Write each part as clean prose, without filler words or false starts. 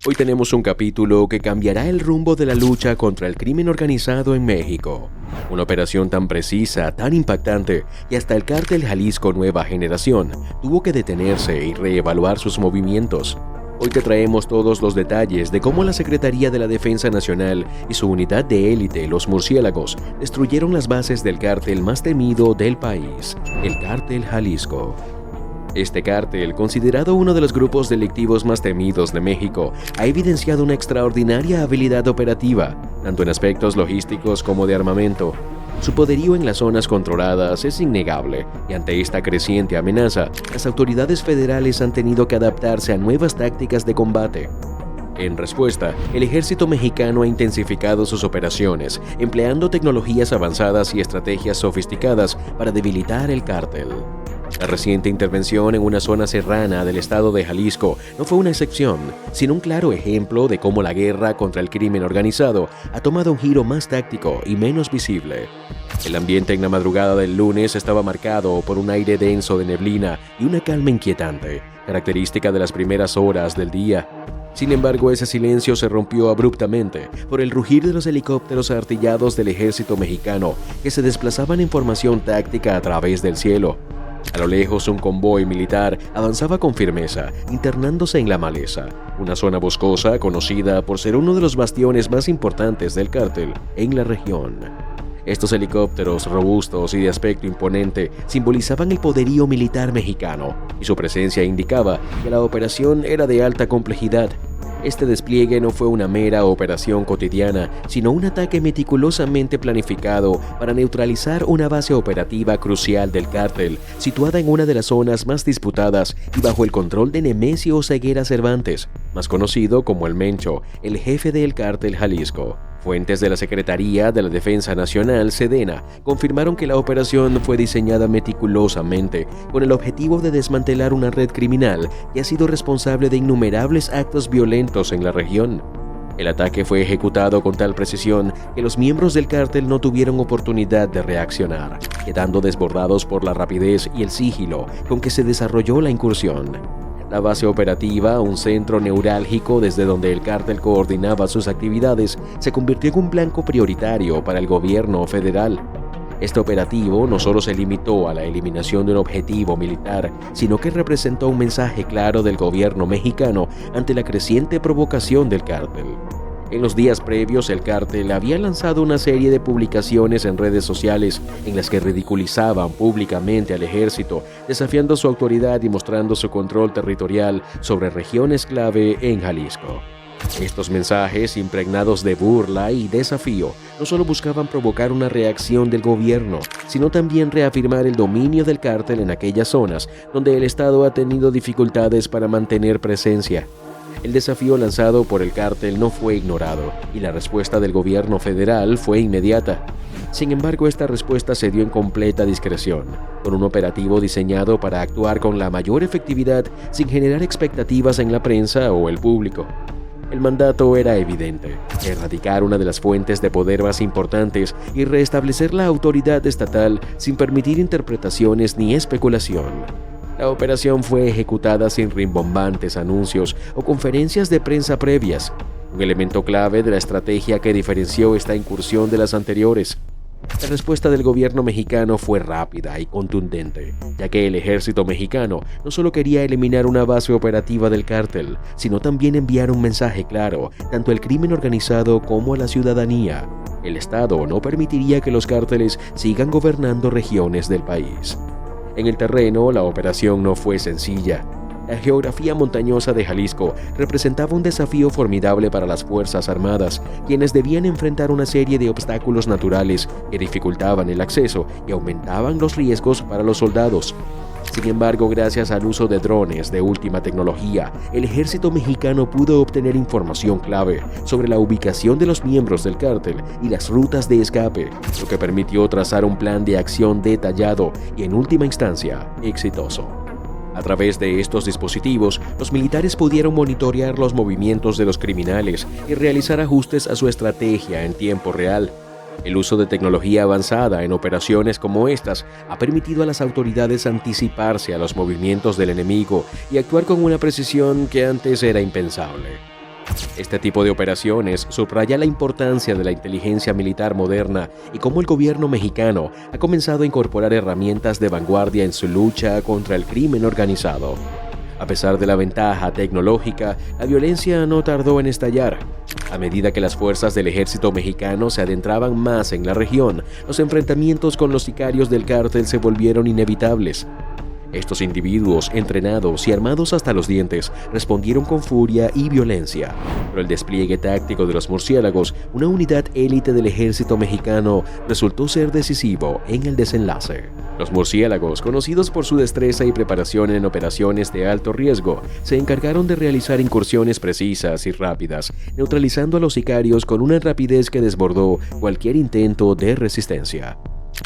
Hoy tenemos un capítulo que cambiará el rumbo de la lucha contra el crimen organizado en México. Una operación tan precisa, tan impactante, que hasta el Cártel Jalisco Nueva Generación tuvo que detenerse y reevaluar sus movimientos. Hoy te traemos todos los detalles de cómo la Secretaría de la Defensa Nacional y su unidad de élite, los Murciélagos, destruyeron las bases del cártel más temido del país, el Cártel Jalisco. Este cártel, considerado uno de los grupos delictivos más temidos de México, ha evidenciado una extraordinaria habilidad operativa, tanto en aspectos logísticos como de armamento. Su poderío en las zonas controladas es innegable, y ante esta creciente amenaza, las autoridades federales han tenido que adaptarse a nuevas tácticas de combate. En respuesta, el ejército mexicano ha intensificado sus operaciones, empleando tecnologías avanzadas y estrategias sofisticadas para debilitar el cártel. La reciente intervención en una zona serrana del estado de Jalisco no fue una excepción, sino un claro ejemplo de cómo la guerra contra el crimen organizado ha tomado un giro más táctico y menos visible. El ambiente en la madrugada del lunes estaba marcado por un aire denso de neblina y una calma inquietante, característica de las primeras horas del día. Sin embargo, ese silencio se rompió abruptamente por el rugir de los helicópteros artillados del ejército mexicano que se desplazaban en formación táctica a través del cielo. A lo lejos, un convoy militar avanzaba con firmeza, internándose en la maleza, una zona boscosa conocida por ser uno de los bastiones más importantes del cártel en la región. Estos helicópteros robustos y de aspecto imponente simbolizaban el poderío militar mexicano, y su presencia indicaba que la operación era de alta complejidad. Este despliegue no fue una mera operación cotidiana, sino un ataque meticulosamente planificado para neutralizar una base operativa crucial del cártel, situada en una de las zonas más disputadas y bajo el control de Nemesio Oseguera Cervantes, más conocido como el Mencho, el jefe del cártel Jalisco. Fuentes de la Secretaría de la Defensa Nacional, Sedena, confirmaron que la operación fue diseñada meticulosamente con el objetivo de desmantelar una red criminal que ha sido responsable de innumerables actos violentos en la región. El ataque fue ejecutado con tal precisión que los miembros del cártel no tuvieron oportunidad de reaccionar, quedando desbordados por la rapidez y el sigilo con que se desarrolló la incursión. La base operativa, un centro neurálgico desde donde el cártel coordinaba sus actividades, se convirtió en un blanco prioritario para el gobierno federal. Este operativo no solo se limitó a la eliminación de un objetivo militar, sino que representó un mensaje claro del gobierno mexicano ante la creciente provocación del cártel. En los días previos, el cártel había lanzado una serie de publicaciones en redes sociales en las que ridiculizaban públicamente al ejército, desafiando su autoridad y mostrando su control territorial sobre regiones clave en Jalisco. Estos mensajes, impregnados de burla y desafío, no solo buscaban provocar una reacción del gobierno, sino también reafirmar el dominio del cártel en aquellas zonas donde el Estado ha tenido dificultades para mantener presencia. El desafío lanzado por el cártel no fue ignorado, y la respuesta del gobierno federal fue inmediata. Sin embargo, esta respuesta se dio en completa discreción, con un operativo diseñado para actuar con la mayor efectividad sin generar expectativas en la prensa o el público. El mandato era evidente: erradicar una de las fuentes de poder más importantes y restablecer la autoridad estatal sin permitir interpretaciones ni especulación. La operación fue ejecutada sin rimbombantes anuncios o conferencias de prensa previas, un elemento clave de la estrategia que diferenció esta incursión de las anteriores. La respuesta del gobierno mexicano fue rápida y contundente, ya que el ejército mexicano no solo quería eliminar una base operativa del cártel, sino también enviar un mensaje claro tanto al crimen organizado como a la ciudadanía. El Estado no permitiría que los cárteles sigan gobernando regiones del país. En el terreno, la operación no fue sencilla. La geografía montañosa de Jalisco representaba un desafío formidable para las Fuerzas Armadas, quienes debían enfrentar una serie de obstáculos naturales que dificultaban el acceso y aumentaban los riesgos para los soldados. Sin embargo, gracias al uso de drones de última tecnología, el ejército mexicano pudo obtener información clave sobre la ubicación de los miembros del cártel y las rutas de escape, lo que permitió trazar un plan de acción detallado y, en última instancia, exitoso. A través de estos dispositivos, los militares pudieron monitorear los movimientos de los criminales y realizar ajustes a su estrategia en tiempo real. El uso de tecnología avanzada en operaciones como estas ha permitido a las autoridades anticiparse a los movimientos del enemigo y actuar con una precisión que antes era impensable. Este tipo de operaciones subraya la importancia de la inteligencia militar moderna y cómo el gobierno mexicano ha comenzado a incorporar herramientas de vanguardia en su lucha contra el crimen organizado. A pesar de la ventaja tecnológica, la violencia no tardó en estallar. A medida que las fuerzas del ejército mexicano se adentraban más en la región, los enfrentamientos con los sicarios del cártel se volvieron inevitables. Estos individuos, entrenados y armados hasta los dientes, respondieron con furia y violencia. Pero el despliegue táctico de los murciélagos, una unidad élite del ejército mexicano, resultó ser decisivo en el desenlace. Los murciélagos, conocidos por su destreza y preparación en operaciones de alto riesgo, se encargaron de realizar incursiones precisas y rápidas, neutralizando a los sicarios con una rapidez que desbordó cualquier intento de resistencia.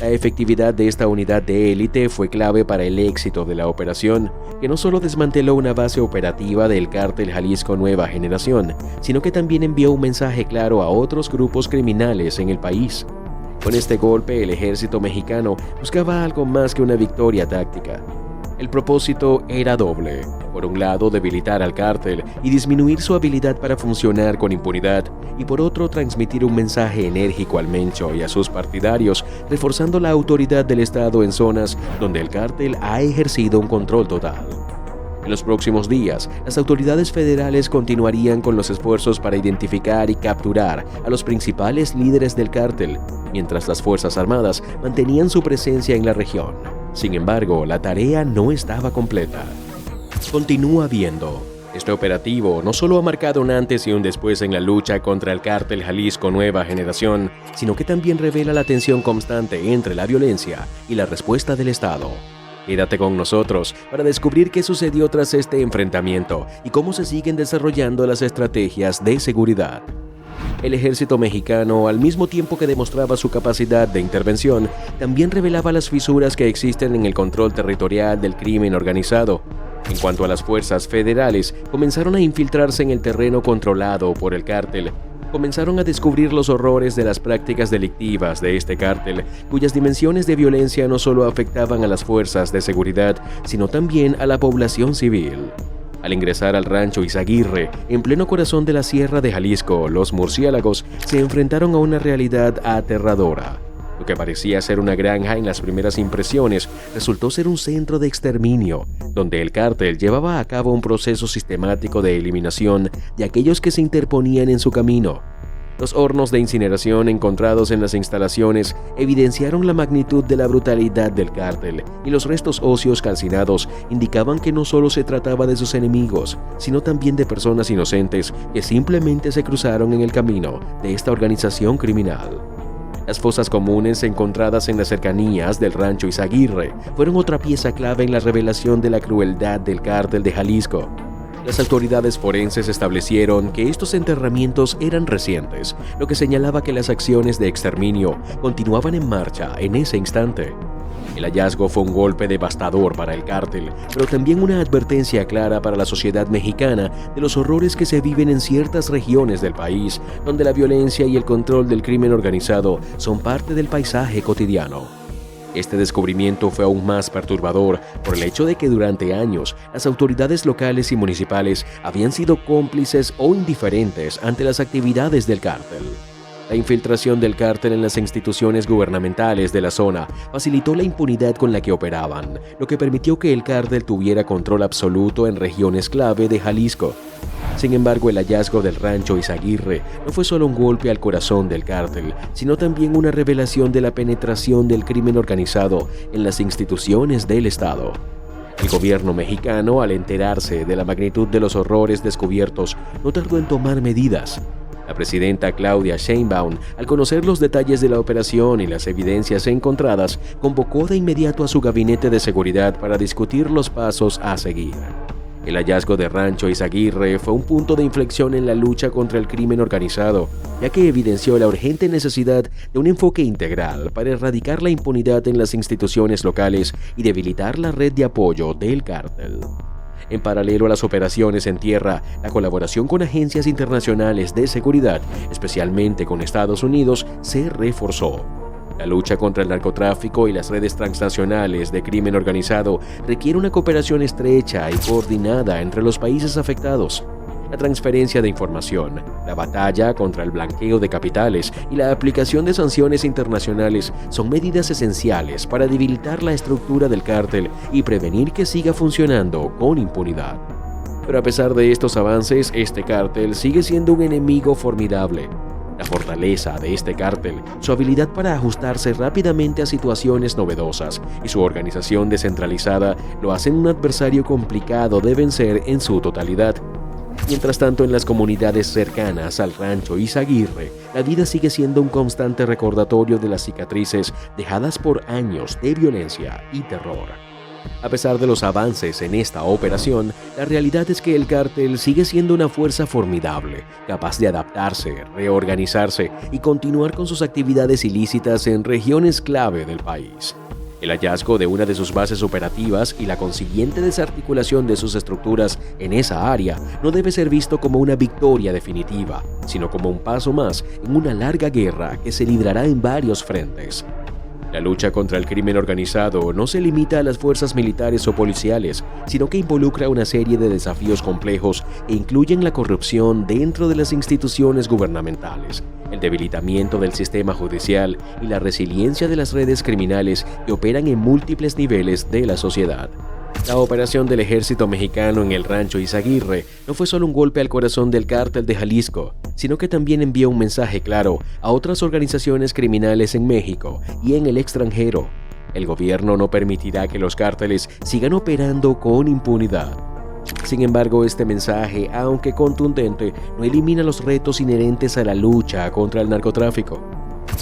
La efectividad de esta unidad de élite fue clave para el éxito de la operación, que no solo desmanteló una base operativa del cártel Jalisco Nueva Generación, sino que también envió un mensaje claro a otros grupos criminales en el país. Con este golpe, el ejército mexicano buscaba algo más que una victoria táctica. El propósito era doble. Por un lado, debilitar al cártel y disminuir su habilidad para funcionar con impunidad, y por otro, transmitir un mensaje enérgico al Mencho y a sus partidarios, reforzando la autoridad del Estado en zonas donde el cártel ha ejercido un control total. En los próximos días, las autoridades federales continuarían con los esfuerzos para identificar y capturar a los principales líderes del cártel, mientras las Fuerzas Armadas mantenían su presencia en la región. Sin embargo, la tarea no estaba completa. Continúa viendo. Este operativo no solo ha marcado un antes y un después en la lucha contra el cártel Jalisco Nueva Generación, sino que también revela la tensión constante entre la violencia y la respuesta del Estado. Quédate con nosotros para descubrir qué sucedió tras este enfrentamiento y cómo se siguen desarrollando las estrategias de seguridad. El ejército mexicano, al mismo tiempo que demostraba su capacidad de intervención, también revelaba las fisuras que existen en el control territorial del crimen organizado. En cuanto a las fuerzas federales, comenzaron a infiltrarse en el terreno controlado por el cártel. Comenzaron a descubrir los horrores de las prácticas delictivas de este cártel, cuyas dimensiones de violencia no solo afectaban a las fuerzas de seguridad, sino también a la población civil. Al ingresar al rancho Izaguirre, en pleno corazón de la Sierra de Jalisco, los murciélagos se enfrentaron a una realidad aterradora. Lo que parecía ser una granja en las primeras impresiones resultó ser un centro de exterminio, donde el cártel llevaba a cabo un proceso sistemático de eliminación de aquellos que se interponían en su camino. Los hornos de incineración encontrados en las instalaciones evidenciaron la magnitud de la brutalidad del cártel, y los restos óseos calcinados indicaban que no solo se trataba de sus enemigos, sino también de personas inocentes que simplemente se cruzaron en el camino de esta organización criminal. Las fosas comunes encontradas en las cercanías del rancho Izaguirre fueron otra pieza clave en la revelación de la crueldad del cártel de Jalisco. Las autoridades forenses establecieron que estos enterramientos eran recientes, lo que señalaba que las acciones de exterminio continuaban en marcha en ese instante. El hallazgo fue un golpe devastador para el cártel, pero también una advertencia clara para la sociedad mexicana de los horrores que se viven en ciertas regiones del país, donde la violencia y el control del crimen organizado son parte del paisaje cotidiano. Este descubrimiento fue aún más perturbador por el hecho de que durante años las autoridades locales y municipales habían sido cómplices o indiferentes ante las actividades del cártel. La infiltración del cártel en las instituciones gubernamentales de la zona facilitó la impunidad con la que operaban, lo que permitió que el cártel tuviera control absoluto en regiones clave de Jalisco. Sin embargo, el hallazgo del rancho Izaguirre no fue solo un golpe al corazón del cártel, sino también una revelación de la penetración del crimen organizado en las instituciones del Estado. El gobierno mexicano, al enterarse de la magnitud de los horrores descubiertos, no tardó en tomar medidas. La presidenta Claudia Sheinbaum, al conocer los detalles de la operación y las evidencias encontradas, convocó de inmediato a su gabinete de seguridad para discutir los pasos a seguir. El hallazgo de Rancho Izaguirre fue un punto de inflexión en la lucha contra el crimen organizado, ya que evidenció la urgente necesidad de un enfoque integral para erradicar la impunidad en las instituciones locales y debilitar la red de apoyo del cártel. En paralelo a las operaciones en tierra, la colaboración con agencias internacionales de seguridad, especialmente con Estados Unidos, se reforzó. La lucha contra el narcotráfico y las redes transnacionales de crimen organizado requiere una cooperación estrecha y coordinada entre los países afectados. La transferencia de información, la batalla contra el blanqueo de capitales y la aplicación de sanciones internacionales son medidas esenciales para debilitar la estructura del cártel y prevenir que siga funcionando con impunidad. Pero a pesar de estos avances, este cártel sigue siendo un enemigo formidable. La fortaleza de este cártel, su habilidad para ajustarse rápidamente a situaciones novedosas y su organización descentralizada lo hacen un adversario complicado de vencer en su totalidad. Mientras tanto, en las comunidades cercanas al rancho Izaguirre, la vida sigue siendo un constante recordatorio de las cicatrices dejadas por años de violencia y terror. A pesar de los avances en esta operación, la realidad es que el cártel sigue siendo una fuerza formidable, capaz de adaptarse, reorganizarse y continuar con sus actividades ilícitas en regiones clave del país. El hallazgo de una de sus bases operativas y la consiguiente desarticulación de sus estructuras en esa área no debe ser visto como una victoria definitiva, sino como un paso más en una larga guerra que se librará en varios frentes. La lucha contra el crimen organizado no se limita a las fuerzas militares o policiales, sino que involucra una serie de desafíos complejos e incluyen la corrupción dentro de las instituciones gubernamentales, el debilitamiento del sistema judicial y la resiliencia de las redes criminales que operan en múltiples niveles de la sociedad. La operación del ejército mexicano en el rancho Izaguirre no fue solo un golpe al corazón del cártel de Jalisco, sino que también envió un mensaje claro a otras organizaciones criminales en México y en el extranjero. El gobierno no permitirá que los cárteles sigan operando con impunidad. Sin embargo, este mensaje, aunque contundente, no elimina los retos inherentes a la lucha contra el narcotráfico.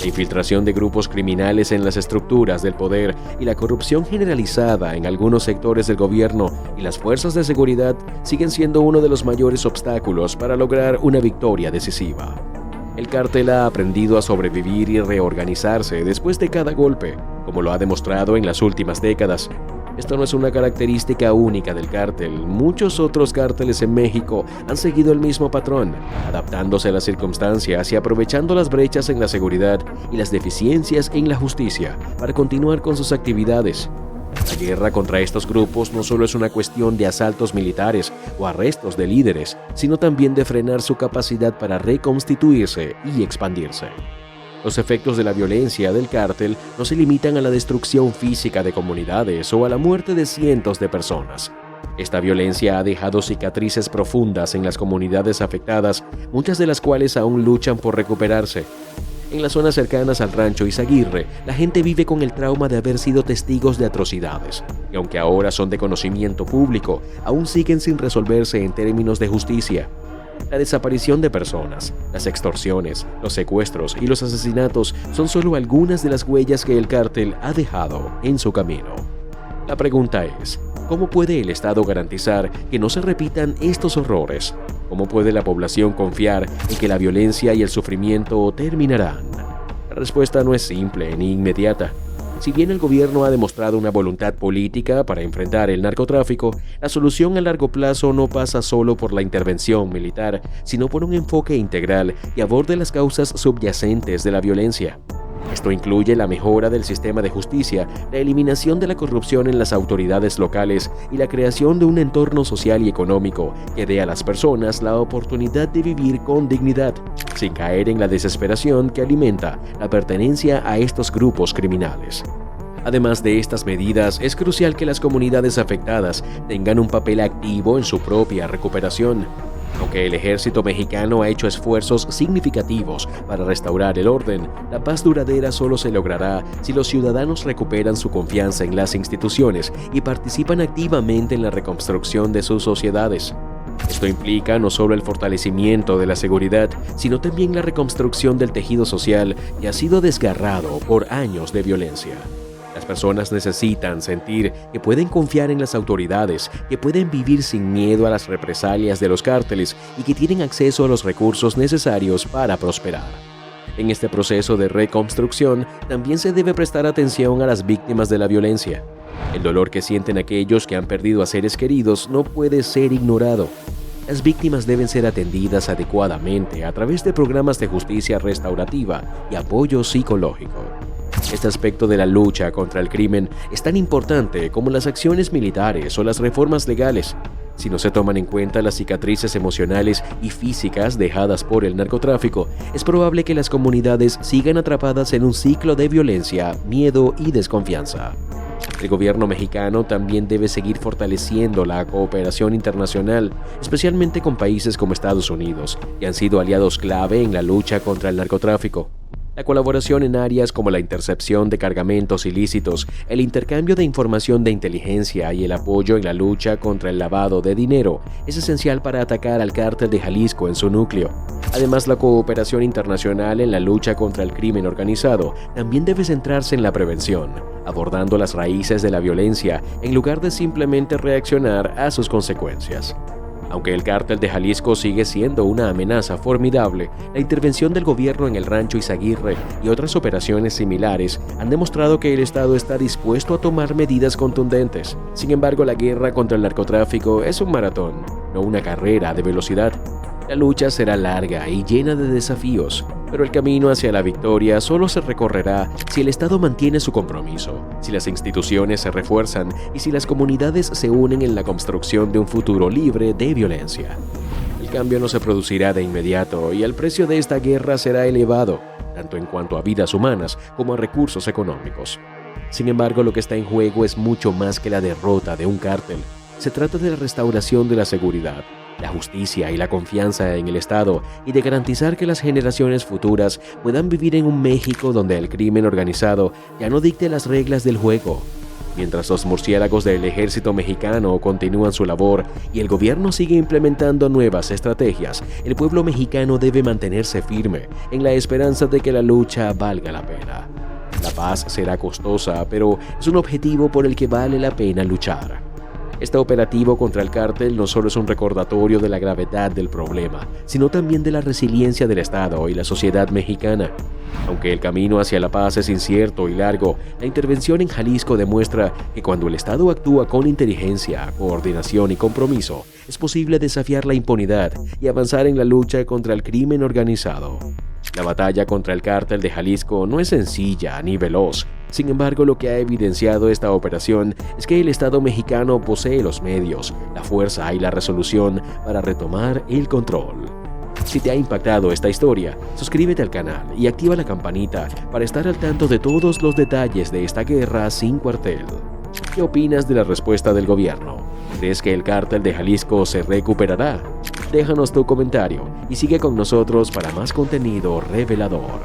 La infiltración de grupos criminales en las estructuras del poder y la corrupción generalizada en algunos sectores del gobierno y las fuerzas de seguridad siguen siendo uno de los mayores obstáculos para lograr una victoria decisiva. El cártel ha aprendido a sobrevivir y reorganizarse después de cada golpe, como lo ha demostrado en las últimas décadas. Esto no es una característica única del cártel. Muchos otros cárteles en México han seguido el mismo patrón, adaptándose a las circunstancias y aprovechando las brechas en la seguridad y las deficiencias en la justicia para continuar con sus actividades. La guerra contra estos grupos no solo es una cuestión de asaltos militares o arrestos de líderes, sino también de frenar su capacidad para reconstituirse y expandirse. Los efectos de la violencia del cártel no se limitan a la destrucción física de comunidades o a la muerte de cientos de personas. Esta violencia ha dejado cicatrices profundas en las comunidades afectadas, muchas de las cuales aún luchan por recuperarse. En las zonas cercanas al rancho Izaguirre, la gente vive con el trauma de haber sido testigos de atrocidades, y aunque ahora son de conocimiento público, aún siguen sin resolverse en términos de justicia. La desaparición de personas, las extorsiones, los secuestros y los asesinatos son solo algunas de las huellas que el cártel ha dejado en su camino. La pregunta es, ¿cómo puede el Estado garantizar que no se repitan estos horrores? ¿Cómo puede la población confiar en que la violencia y el sufrimiento terminarán? La respuesta no es simple ni inmediata. Si bien el gobierno ha demostrado una voluntad política para enfrentar el narcotráfico, la solución a largo plazo no pasa solo por la intervención militar, sino por un enfoque integral que aborde las causas subyacentes de la violencia. Esto incluye la mejora del sistema de justicia, la eliminación de la corrupción en las autoridades locales y la creación de un entorno social y económico que dé a las personas la oportunidad de vivir con dignidad, sin caer en la desesperación que alimenta la pertenencia a estos grupos criminales. Además de estas medidas, es crucial que las comunidades afectadas tengan un papel activo en su propia recuperación. Aunque el ejército mexicano ha hecho esfuerzos significativos para restaurar el orden, la paz duradera solo se logrará si los ciudadanos recuperan su confianza en las instituciones y participan activamente en la reconstrucción de sus sociedades. Esto implica no solo el fortalecimiento de la seguridad, sino también la reconstrucción del tejido social que ha sido desgarrado por años de violencia. Las personas necesitan sentir que pueden confiar en las autoridades, que pueden vivir sin miedo a las represalias de los cárteles y que tienen acceso a los recursos necesarios para prosperar. En este proceso de reconstrucción, también se debe prestar atención a las víctimas de la violencia. El dolor que sienten aquellos que han perdido a seres queridos no puede ser ignorado. Las víctimas deben ser atendidas adecuadamente a través de programas de justicia restaurativa y apoyo psicológico. Este aspecto de la lucha contra el crimen es tan importante como las acciones militares o las reformas legales. Si no se toman en cuenta las cicatrices emocionales y físicas dejadas por el narcotráfico, es probable que las comunidades sigan atrapadas en un ciclo de violencia, miedo y desconfianza. El gobierno mexicano también debe seguir fortaleciendo la cooperación internacional, especialmente con países como Estados Unidos, que han sido aliados clave en la lucha contra el narcotráfico. La colaboración en áreas como la intercepción de cargamentos ilícitos, el intercambio de información de inteligencia y el apoyo en la lucha contra el lavado de dinero es esencial para atacar al cártel de Jalisco en su núcleo. Además, la cooperación internacional en la lucha contra el crimen organizado también debe centrarse en la prevención, abordando las raíces de la violencia en lugar de simplemente reaccionar a sus consecuencias. Aunque el cártel de Jalisco sigue siendo una amenaza formidable, la intervención del gobierno en el Rancho Izaguirre y otras operaciones similares han demostrado que el Estado está dispuesto a tomar medidas contundentes. Sin embargo, la guerra contra el narcotráfico es un maratón, no una carrera de velocidad. La lucha será larga y llena de desafíos, pero el camino hacia la victoria solo se recorrerá si el Estado mantiene su compromiso, si las instituciones se refuerzan y si las comunidades se unen en la construcción de un futuro libre de violencia. El cambio no se producirá de inmediato y el precio de esta guerra será elevado, tanto en cuanto a vidas humanas como a recursos económicos. Sin embargo, lo que está en juego es mucho más que la derrota de un cártel. Se trata de la restauración de la seguridad, la justicia y la confianza en el Estado y de garantizar que las generaciones futuras puedan vivir en un México donde el crimen organizado ya no dicte las reglas del juego. Mientras los murciélagos del ejército mexicano continúan su labor y el gobierno sigue implementando nuevas estrategias, el pueblo mexicano debe mantenerse firme en la esperanza de que la lucha valga la pena. La paz será costosa, pero es un objetivo por el que vale la pena luchar. Este operativo contra el cártel no solo es un recordatorio de la gravedad del problema, sino también de la resiliencia del Estado y la sociedad mexicana. Aunque el camino hacia la paz es incierto y largo, la intervención en Jalisco demuestra que cuando el Estado actúa con inteligencia, coordinación y compromiso, es posible desafiar la impunidad y avanzar en la lucha contra el crimen organizado. La batalla contra el cártel de Jalisco no es sencilla ni veloz. Sin embargo, lo que ha evidenciado esta operación es que el Estado mexicano posee los medios, la fuerza y la resolución para retomar el control. Si te ha impactado esta historia, suscríbete al canal y activa la campanita para estar al tanto de todos los detalles de esta guerra sin cuartel. ¿Qué opinas de la respuesta del gobierno? ¿Crees que el cártel de Jalisco se recuperará? Déjanos tu comentario y sigue con nosotros para más contenido revelador.